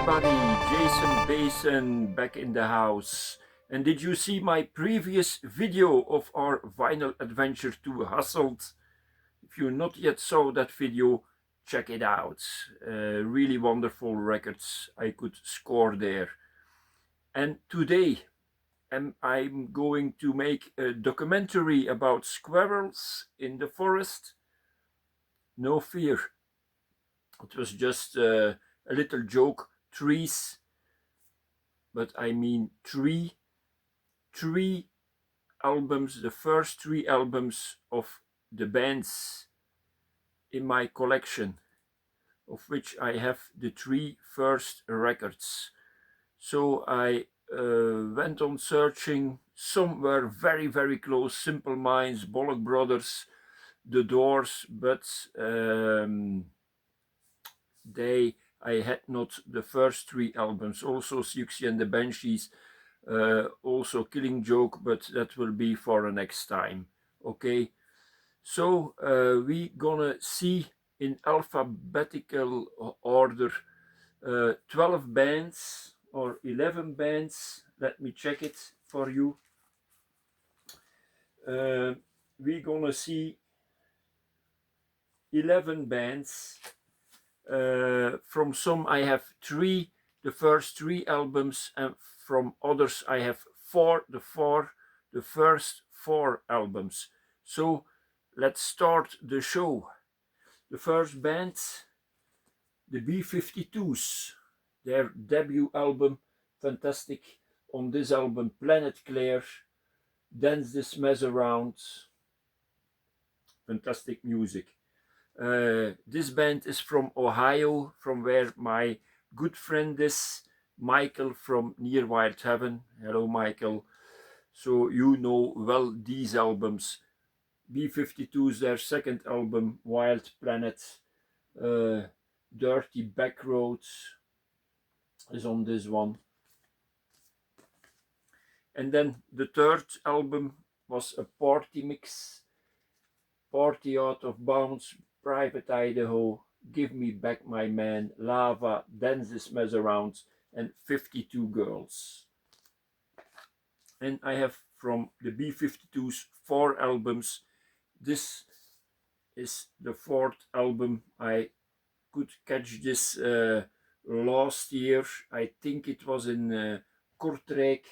everybody, Jason Basin back in the house. And did you see my previous video of our vinyl adventure to Hasselt? If you not yet saw that video, check it out. Really wonderful records I could score there. And today I'm going to make a documentary about squirrels in the forest. No fear, it was just a little joke. Trees, but I mean three albums, the first three albums of the bands in my collection, of which I have the three first records. So I went on searching. Some were very close: Simple Minds, Bollock Brothers, The Doors, but I had not the first three albums. Also Siouxsie and the Banshees, also Killing Joke, but that will be for a next time. Okay, so we gonna see in alphabetical order 12 bands or 11 bands. Let me check it for you. We gonna see 11 bands. From some I have three, the first three albums, and from others I have the first four albums. So let's start the show. The first band, the B-52s, their debut album, fantastic. On this album, Planet Claire, Dance This Mess Around, fantastic music. This band is from Ohio, from where my good friend is, Michael from Near Wild Heaven. Hello, Michael. So you know well these albums. B-52's their second album, Wild Planet. Dirty Backroads is on this one. And then the third album was a party mix. Party Out of Bounds, Private Idaho, Give Me Back My Man, Lava, Dance This Mess Around, and 52 Girls. And I have from the B-52's four albums. This is the fourth album. I could catch this last year. I think it was in Kortrijk.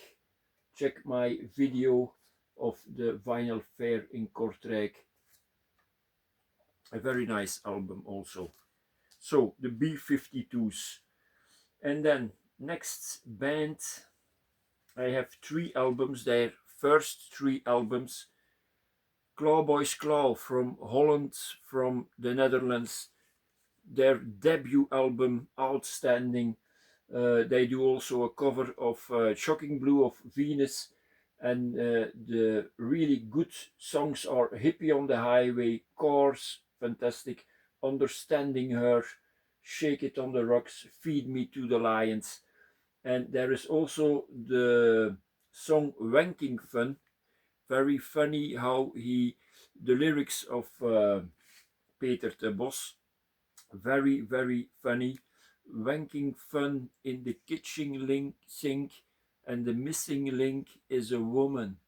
Check my video of the vinyl fair in Kortrijk. A very nice album also. So the B-52s. And then next band, I have three albums, their first three albums. Clawboys Claw from Holland, from the Netherlands. Their debut album, outstanding. They do also a cover of Shocking Blue of Venus, and the really good songs are Hippie on the Highway, Cars, fantastic, Understanding Her, Shake It on the Rocks, Feed Me to the Lions. And there is also the song Wanking Fun, very funny how the lyrics of Peter de Bos, very funny. Wanking fun in the kitchen sink, and the missing link is a woman.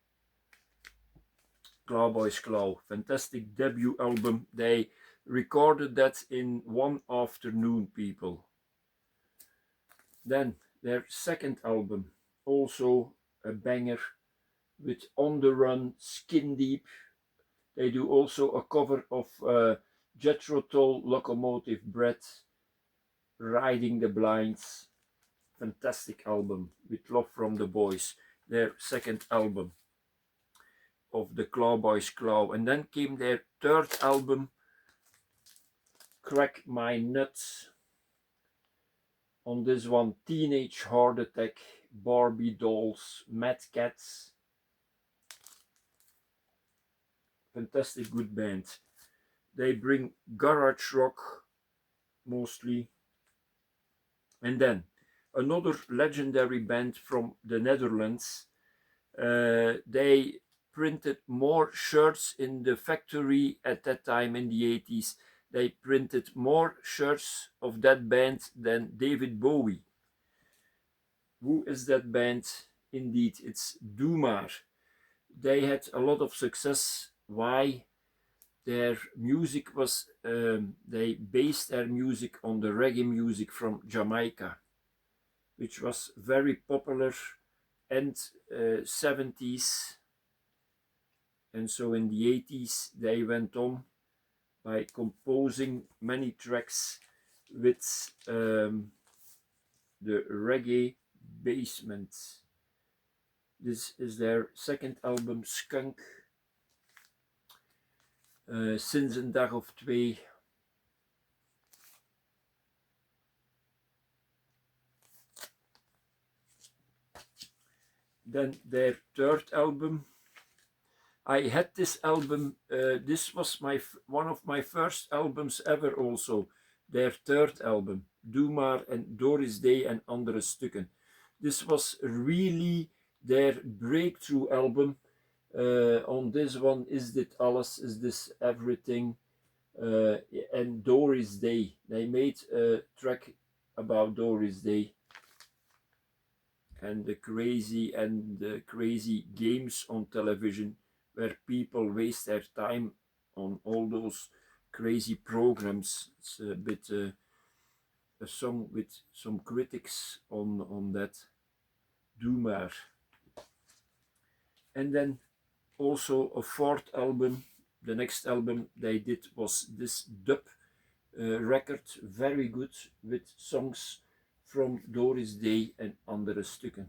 Clawboys Claw, fantastic debut album. They recorded that in one afternoon, people. Then their second album, also a banger, with On the Run, Skin Deep. They do also a cover of Jethro Tull, Locomotive Breath, Riding the Blinds. Fantastic album, with Love from the Boys, their second album of the Clawboys Claw. And then came their third album, Crack My Nuts. On this one, Teenage Heart Attack, Barbie Dolls, Mad Cats. Fantastic good band. They bring garage rock mostly. And then another legendary band from the Netherlands. They printed more shirts in the factory at that time in the 80s. They printed more shirts of that band than David Bowie. who is that band? Indeed, it's Doomar. They had a lot of success. Why? Their music was, they based their music on the reggae music from Jamaica, which was very popular end 70s, and so in the 80s they went on by composing many tracks with the reggae basement. This is their second album, Skunk. Sinds een dag of twee. Then their third album. I had this album, this was one of my first albums ever also. Their third album, Doomar and Doris Day en andere stukken. This was really their breakthrough album. On this one, Is Dit Alles, Is This Everything, and Doris Day. They made a track about Doris Day and the crazy games on television where people waste their time on all those crazy programs. It's a bit a song with some critics on that. Doomar. And then also a fourth album. The next album they did was this dub record, very good, with songs from Doris Day and andere stukken.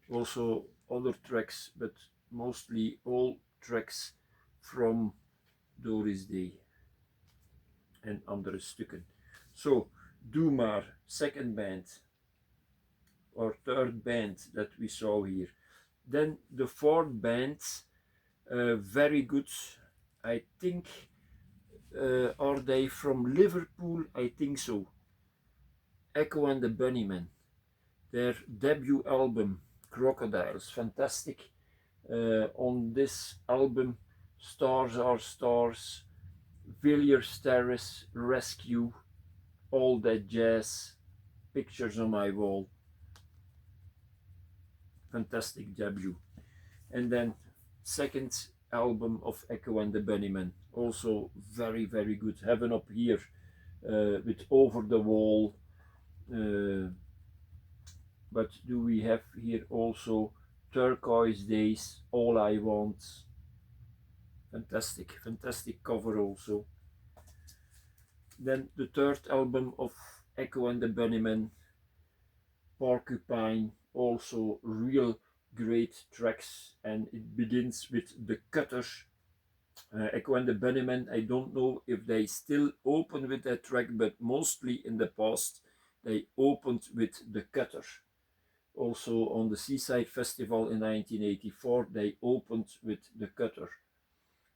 Also other tracks, but mostly all tracks from Doris Day and andere stukken. So, Doomar, second band, or third band that we saw here. Then the fourth band, very good. I think, are they from Liverpool? I think so. Echo and the Bunnymen. Their debut album, Crocodiles, fantastic. On this album, Stars Are Stars, Villiers Terrace, Rescue, All That Jazz, Pictures on My Wall. Fantastic debut. And then second album of Echo and the Bunnymen, also very, very good. Heaven Up Here, with Over the Wall. But do we have here also Turquoise Days, All I Want? Fantastic, fantastic cover also. Then the third album of Echo and the Bunnymen, Porcupine, also real great tracks, and it begins with The Cutters. Echo and the Bunnymen, I don't know if they still open with that track, but mostly in the past they opened with The Cutters. Also on the Seaside Festival in 1984 they opened with The Cutter.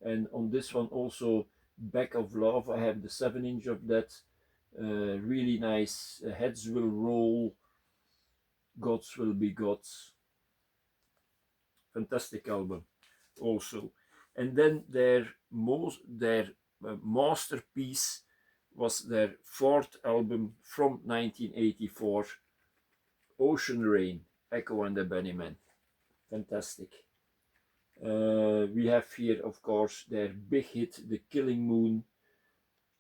And on this one also, Back of Love, I have the 7-inch of that, really nice. Heads Will Roll, Gods Will Be Gods, fantastic album also. And then their masterpiece was their fourth album from 1984, Ocean Rain, Echo and the Bunnymen, fantastic. We have here, of course, their big hit, The Killing Moon,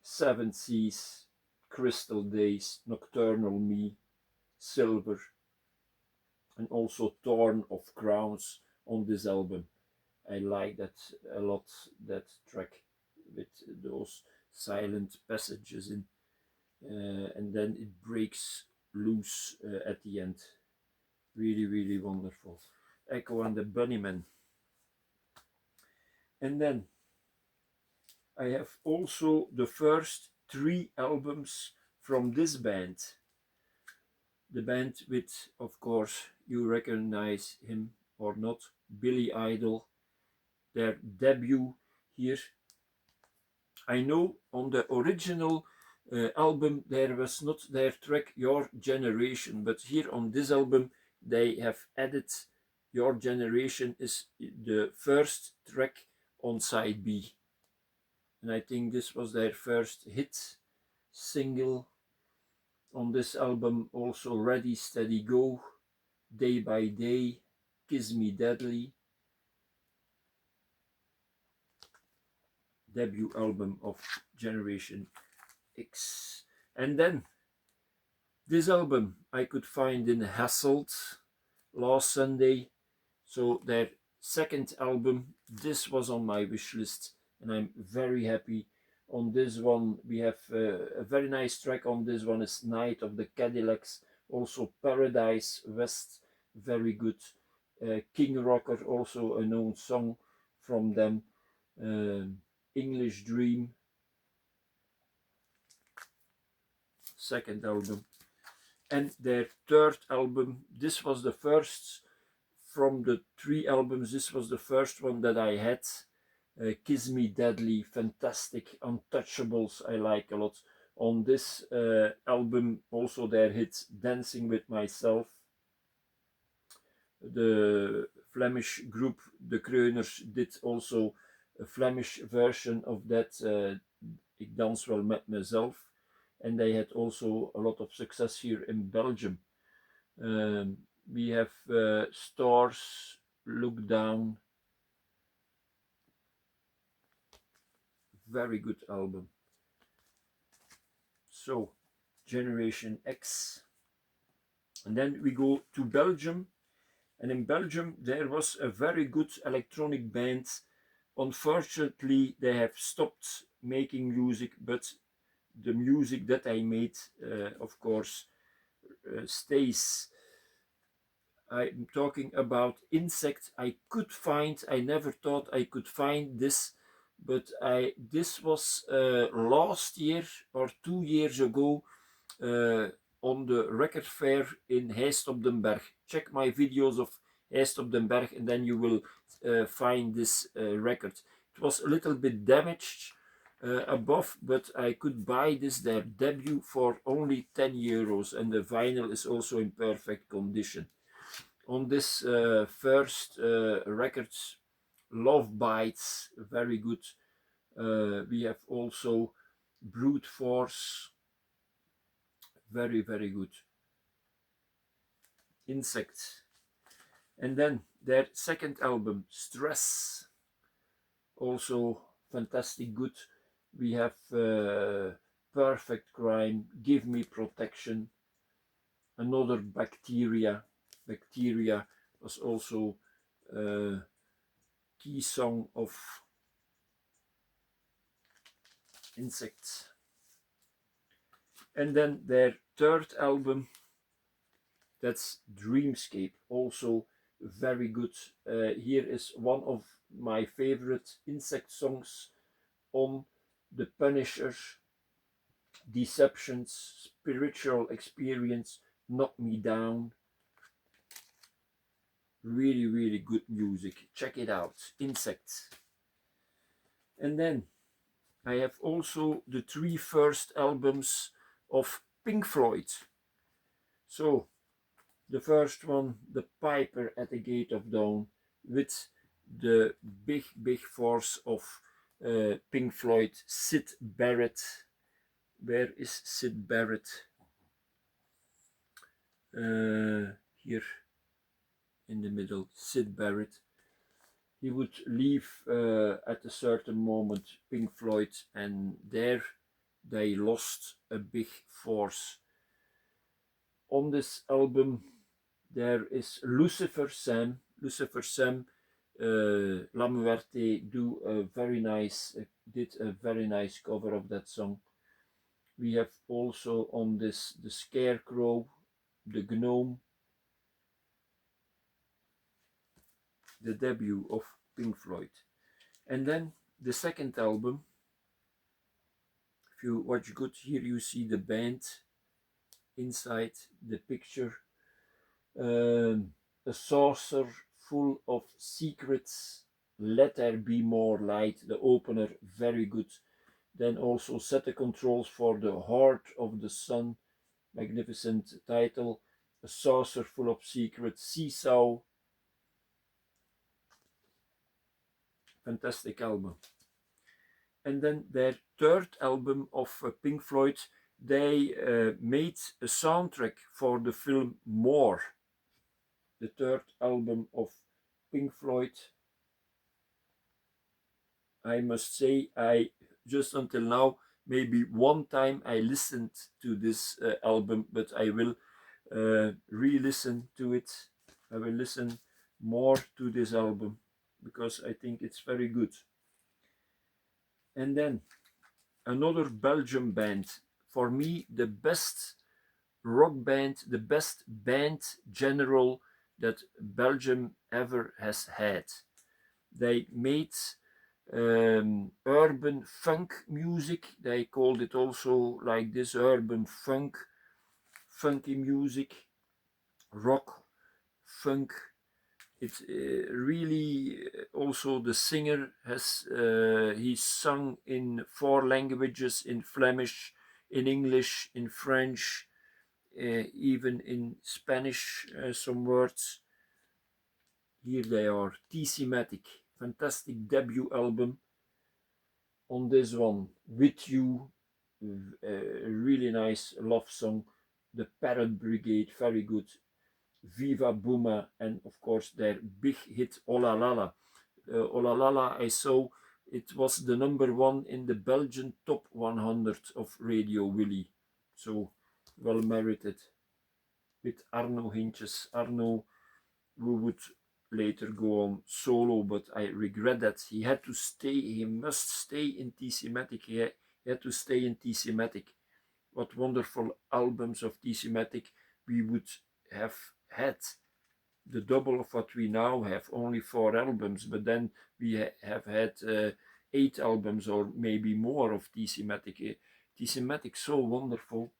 Seven Seas, Crystal Days, Nocturnal Me, Silver, and also Torn of Crowns on this album. I like that a lot, that track with those silent passages in, and then it breaks loose at the end. Really, really wonderful. Echo and the Bunnymen. And then I have also the first 3 albums from this band. The band with, of course, you recognize him or not, Billy Idol. Their debut here. I know on the original album there was not their track Your Generation, but here on this album they have added Your Generation is the first track on side B, and I think this was their first hit single. On this album also Ready Steady Go, Day by Day, Kiss Me Deadly, debut album of Generation X. And then this album I could find in Hasselt last Sunday, so their second album, this was on my wish list and I'm very happy. On this one we have a very nice track. On this one is Night of the Cadillacs, also Paradise West, very good. King Rocker, also a known song from them. English Dream, second album. And their third album, this was the first from the 3 albums, this was the first one that I had. Kiss Me Deadly, fantastic. Untouchables, I like a lot. On this album, also their hit Dancing with Myself. The Flemish group De Kreuners did also a Flemish version of that, Ik dans wel met mezelf. And they had also a lot of success here in Belgium. We have Stars, Look Down, very good album. So, Generation X. And then we go to Belgium. And in Belgium there was a very good electronic band. Unfortunately they have stopped making music, but the music that I made, of course, stays. I'm talking about Insect. I never thought I could find this, but this was last year or 2 years ago on the record fair in Heist op den Berg. Check my videos of Heist op den Berg and then you will find this record. It was a little bit damaged above, but I could buy their debut for only 10 euros, and the vinyl is also in perfect condition. On this first record, Love Bites, very good. We have also Brute Force, very, very good. Insect. And then their second album, Stress, also fantastic good. We have Perfect Crime, Give Me Protection, another Bacteria. Bacteria was also a key song of Insect. And then their third album, that's Dreamscape, also very good. Here is one of my favorite Insect songs on The Punisher, Deceptions, Spiritual Experience, Knock Me Down. Really, really good music. Check it out, Insect. And then I have also the 3 first albums of Pink Floyd. So the first one, The Piper at the Gate of Dawn, with the big, big force of Pink Floyd, Syd Barrett. Where is Syd Barrett? Here in the middle, Syd Barrett. He would leave at a certain moment Pink Floyd, and there they lost a big force. On this album there is Lucifer Sam. Lucifer Sam, La Muerte did a very nice cover of that song. We have also on this the Scarecrow, the Gnome, the debut of Pink Floyd. And then the second album, if you watch good, here you see the band inside the picture. A saucer full of secrets, Let There Be More Light, the opener, very good. Then also Set the Controls for the Heart of the Sun, magnificent title. A saucer full of secrets, Seesaw, fantastic album. And then their third album of Pink Floyd, they made a soundtrack for the film More, the third album of Pink Floyd. I must say, I just until now, maybe one time I listened to this album, but I will re-listen to it. I will listen more to this album because I think it's very good. And then another Belgian band, for me the best rock band, the best band general that Belgium ever has had. They made urban funk music. They called it also like this, urban funk, funky music, rock, funk. It's really also the singer has he sung in 4 languages, in Flemish, in English, in French, even in Spanish, some words. Here they are, TC-Matic, fantastic debut album. On this one, With You, a really nice love song. The Parrot Brigade, very good. Viva Booma, and of course their big hit Ola Lala. Ola Lala, I saw it was the #1 in the Belgian top 100 of Radio Willy. So well merited. With Arno Hintjes. Arno, who would later go on solo, but I regret that he had to stay. He must stay in TC-Matic. He had to stay in TC-Matic. What wonderful albums of TC-Matic we would have had. The double of what we now have, only 4 albums, but then we have had 8 albums or maybe more of TC-Matic. TC-Matic, so wonderful.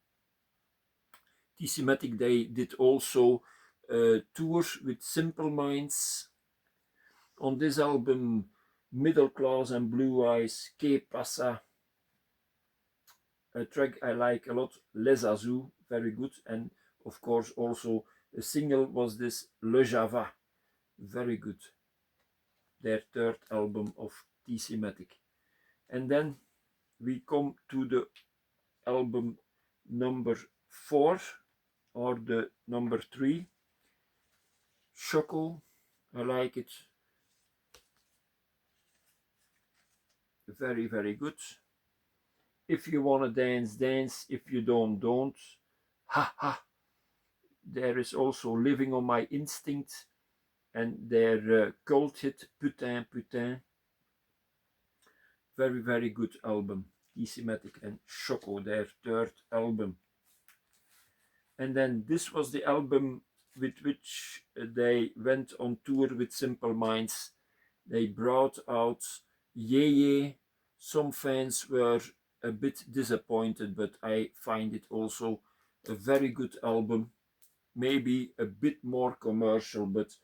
TC-Matic, they did also tours with Simple Minds. On this album, Middle Class and Blue Eyes, Que Pasa. A track I like a lot, Les Azous, very good. And of course also a single was this Le Java, very good. Their third album of TC-Matic. And then we come to the album number 4, or the number 3, Choco, I like it. Very, very good. If you wanna dance, dance. If you don't. Ha ha. There is also Living on My Instinct and their cult hit Putain Putain. Very, very good album. TC-Matic and Choco, their third album. And then this was the album with which they went on tour with Simple Minds. They brought out Ye Ye. Some fans were a bit disappointed, but I find it also a very good album. Maybe a bit more commercial, but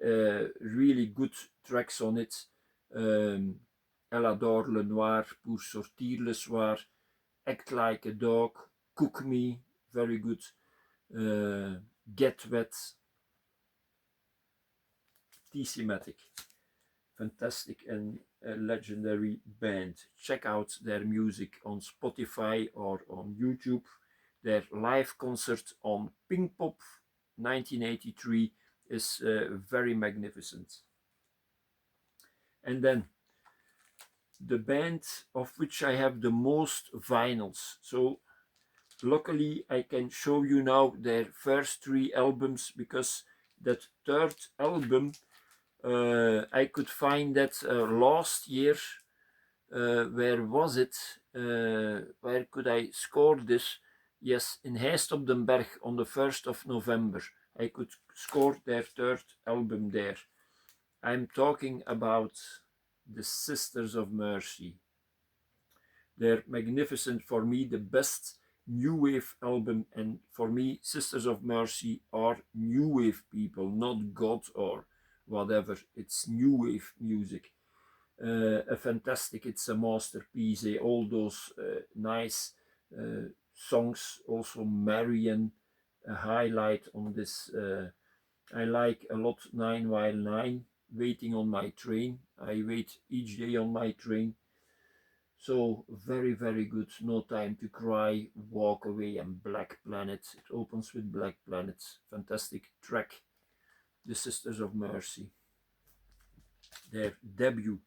really good tracks on it. Elle adore le noir pour sortir le soir. Act Like a Dog. Cook Me, very good. Get Wet. TC-Matic, fantastic and a legendary band. Check out their music on Spotify or on YouTube. Their live concert on Pinkpop 1983 is very magnificent. And then the band of which I have the most vinyls. So luckily I can show you now their first 3 albums, because that third album I could find that last year. Where was it? Where could I score this? Yes, in Heist op den Berg on the 1st of November. I could score their third album there. I'm talking about the Sisters of Mercy. They're magnificent, for me the best new wave album, and for me Sisters of Mercy are new wave people, not God or whatever. It's new wave music. A fantastic, it's a masterpiece. All those nice songs, also Marian, a highlight on this. I like a lot 9 While 9, Waiting on My Train. I wait each day on my train. So very, very good. No Time to Cry, Walk Away, and Black Planet. It opens with Black Planet. Fantastic track. The Sisters of Mercy, their debut.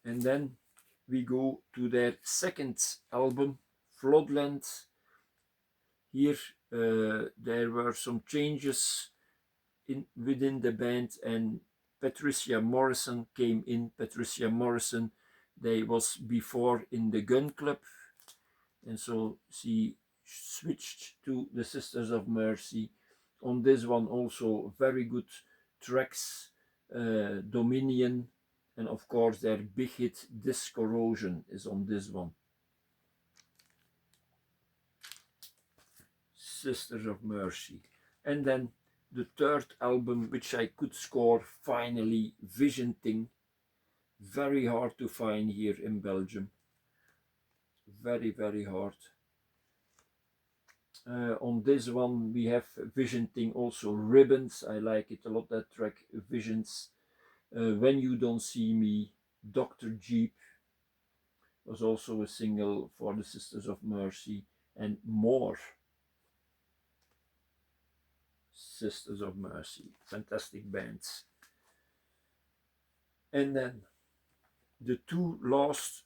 And then we go to their second album, Floodland. Here there were some changes within the band, and Patricia Morrison came in. Patricia Morrison, they was before in the Gun Club, and so she switched to the Sisters of Mercy. On this one also very good tracks, Dominion, and of course their big hit Discorrosion is on this one. Sisters of Mercy. And then the third album, which I could score finally, Vision Thing. Very hard to find here in Belgium. Very, very hard. On this one we have Vision Thing, also Ribbons. I like it a lot, that track, Visions. When You Don't See Me, Dr. Jeep was also a single for the Sisters of Mercy, and More. Sisters of Mercy, fantastic bands. And then the two last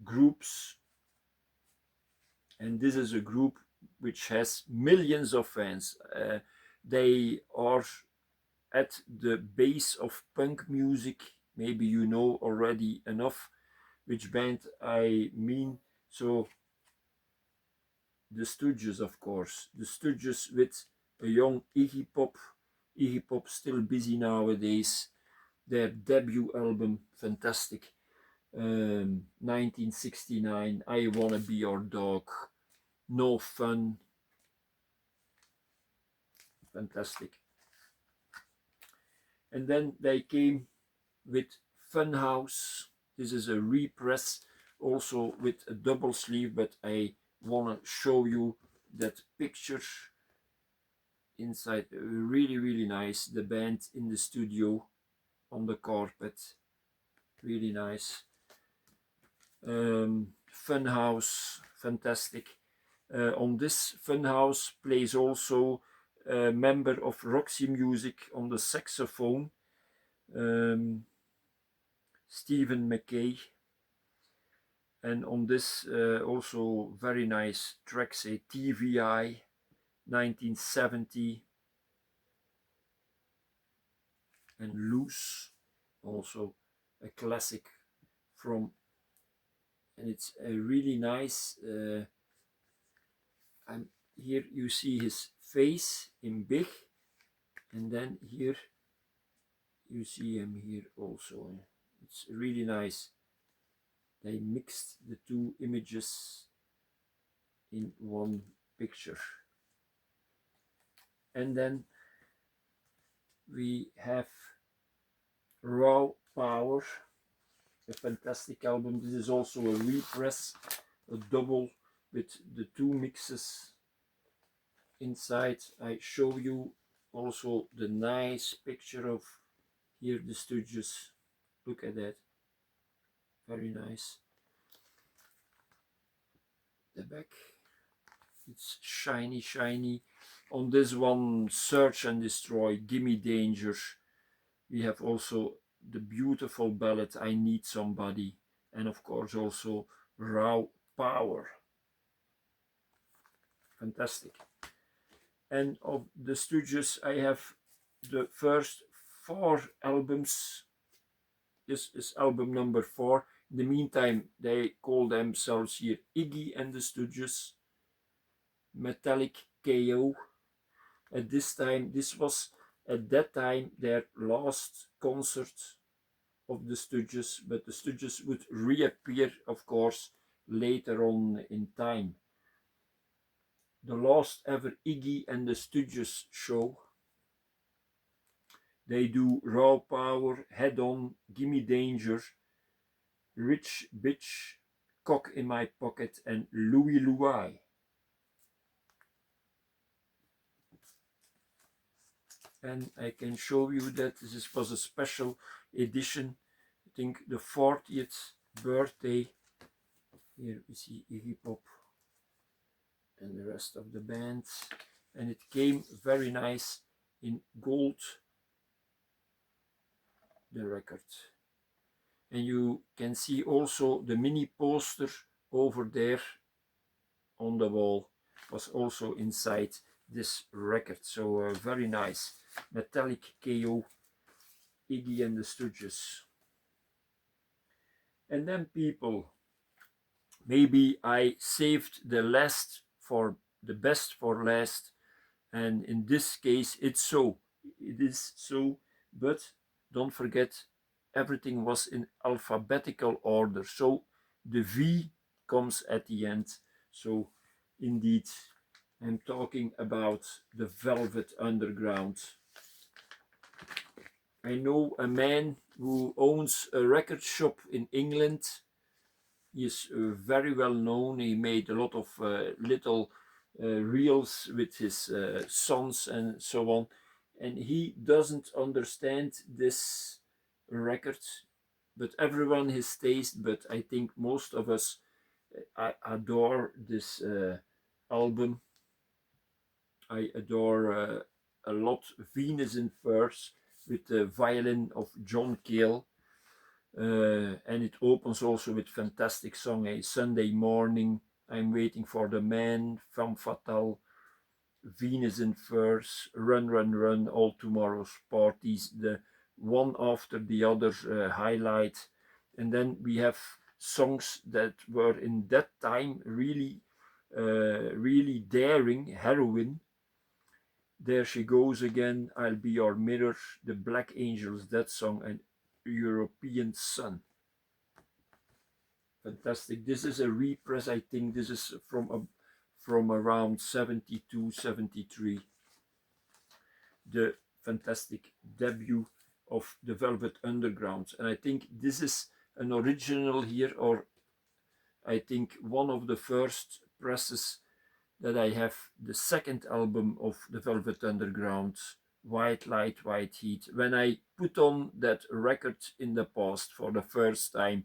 groups, and this is a group which has millions of fans. They are at the base of punk music. Maybe you know already enough which band I mean. So the Stooges, of course. The Stooges with a young Iggy Pop. Iggy Pop still busy nowadays. Their debut album, fantastic. 1969, I Wanna Be Your Dog, No Fun. Fantastic. And then they came with Funhouse. This is a repress, also with a double sleeve, but I want to show you that picture inside. Really, really nice. The band in the studio on the carpet. Really nice. Funhouse, fantastic. On this Funhouse plays also a member of Roxy Music on the saxophone, Stephen McKay. And on this also very nice tracks, a TVI 1970, and Loose, also a classic from, and it's a really nice, here you see his face in big, and then here you see him here also. It's really nice. They mixed the two images in one picture. And then we have Raw Power, a fantastic album. This is also a repress, a double with the two mixes inside. I show you also the nice picture of here the Stooges. Look at that, very nice. The back, it's shiny, shiny. On this one, Search and Destroy, Gimme Danger. We have also the beautiful ballad I Need Somebody, and of course also Raw Power. Fantastic. And of the Stooges, I have the first 4 albums. This is album number 4. In the meantime, they call themselves here Iggy and the Stooges, Metallic KO. At this time, this was at that time their last concert of the Stooges, but the Stooges would reappear, of course, later on in time. The last ever Iggy and the Stooges show. They do Raw Power, Head On, Gimme Danger, Rich Bitch, Cock in My Pocket, and Louie Louie. And I can show you that this was a special edition, I think the 40th birthday Here we see Iggy Pop and the rest of the band, and it came very nice in gold, the record. And you can see also the mini poster over there on the wall was also inside this record. So very nice. Metallic KO, Iggy and the Stooges. And then people, maybe I saved the best for last, and in this case it is so, but don't forget everything was in alphabetical order, so the V comes at the end. So indeed I'm talking about the Velvet Underground. I know a man who owns a record shop in England. He is very well known. He made a lot of little reels with his sons and so on. And he doesn't understand this record, but everyone has taste. But I think most of us I adore this album. I adore a lot Venus in Furs with the violin of John Cale. And it opens also with fantastic song, A Sunday Morning, I'm Waiting for the Man, Femme Fatale, Venus in Furs, Run, Run, Run, All Tomorrow's Parties, the one after the other highlight. And then we have songs that were in that time really, really daring, Heroin. There She Goes Again, I'll Be Your Mirror, the Black Angels, that song, and European Sun. Fantastic. This is a repress. I think this is from around 72, 73. The fantastic debut of the Velvet Underground. And I think this is an original here, or I think one of the first presses that I have, the second album of the Velvet Underground, White Light, White Heat. When I put on that record in the past for the first time,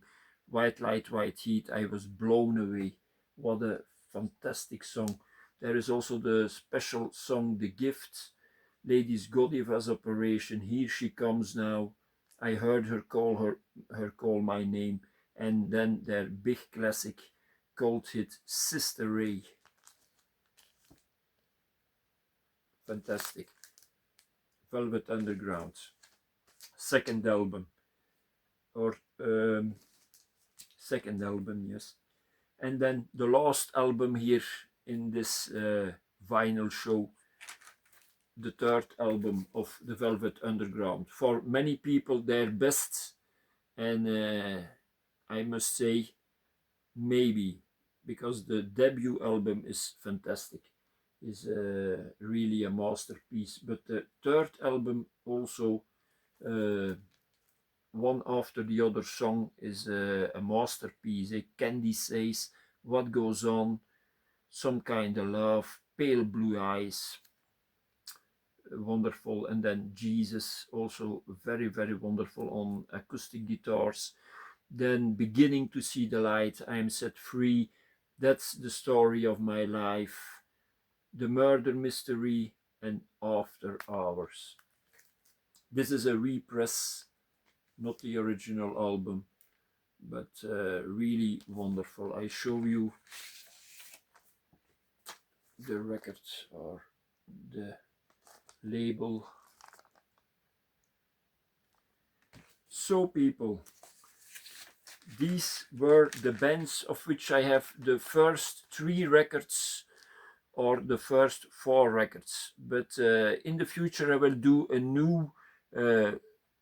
White Light, White Heat, I was blown away. What a fantastic song. There is also the special song, The Gift, Ladies Godiva's Operation, Here She Comes Now, I Heard Her Call My Name, and then their big classic cult hit, Sister Ray. Fantastic. Velvet Underground, second album, or second album, yes. And then the last album here in this vinyl show, the third album of the Velvet Underground. For many people, their best, and I must say, maybe, because the debut album is fantastic, is really a masterpiece. But the third album also, one after the other song, is a masterpiece. Candy Says, What Goes On, Some Kind of Love, Pale Blue Eyes, wonderful. And then Jesus, also very, very wonderful on acoustic guitars. Then Beginning to See the Light, I Am Set Free, That's the Story of My Life, The Murder Mystery, and After Hours. This is a repress, not the original album, but really wonderful. I show you the record or the label. So people, these were the bands of which I have the first 3 records or the first 4 records. But in the future I will do a new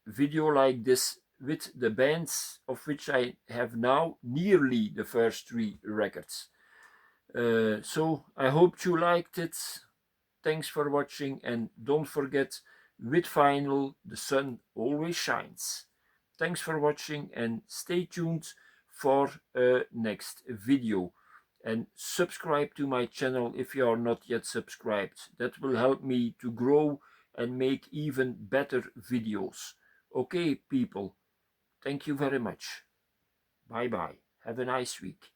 video like this with the bands of which I have now nearly the first 3 records. So I hope you liked it. Thanks for watching, and don't forget, with vinyl the sun always shines. Thanks for watching, and stay tuned for a next video. And subscribe to my channel if you are not yet subscribed. That will help me to grow and make even better videos. Okay, people, thank you very much. Bye bye. Have a nice week.